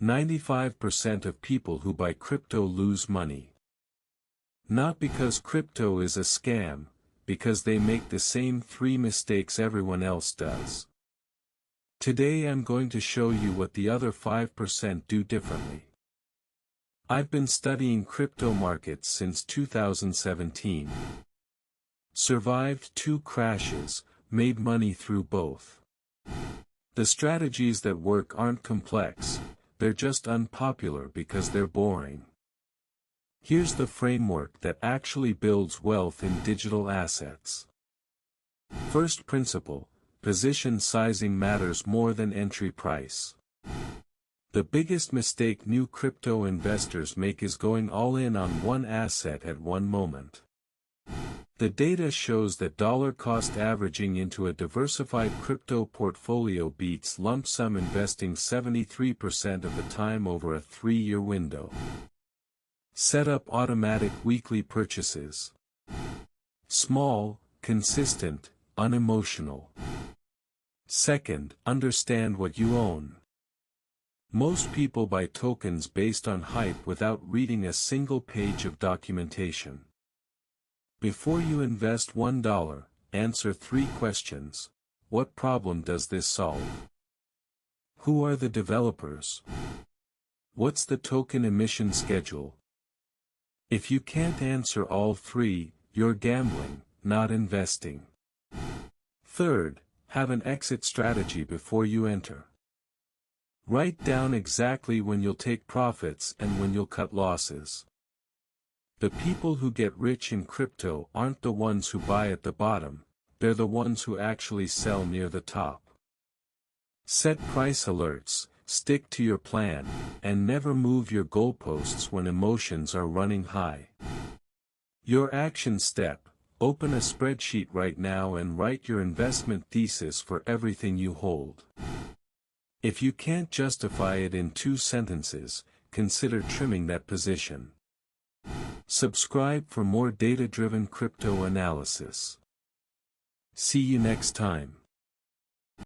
95% of people who buy crypto lose money. Not because crypto is a scam, because they make the same 3 mistakes everyone else does. Today I'm going to show you what the other 5% do differently. I've been studying crypto markets since 2017. Survived 2 crashes, made money through both. The strategies that work aren't complex, they're just unpopular because they're boring. Here's the framework that actually builds wealth in digital assets. First principle, position sizing matters more than entry price. The biggest mistake new crypto investors make is going all in on one asset at one moment. The data shows that dollar cost averaging into a diversified crypto portfolio beats lump sum investing 73% of the time over a 3-year window. Set up automatic weekly purchases. Small, consistent, unemotional. Second, understand what you own. Most people buy tokens based on hype without reading a single page of documentation. Before you invest $1, answer 3 questions. What problem does this solve? Who are the developers? What's the token emission schedule? If you can't answer all 3, you're gambling, not investing. Third, have an exit strategy before you enter. Write down exactly when you'll take profits and when you'll cut losses. The people who get rich in crypto aren't the ones who buy at the bottom, they're the ones who actually sell near the top. Set price alerts, stick to your plan, and never move your goalposts when emotions are running high. Your action step, open a spreadsheet right now and write your investment thesis for everything you hold. If you can't justify it in 2 sentences, consider trimming that position. Subscribe for more data-driven crypto analysis. See you next time.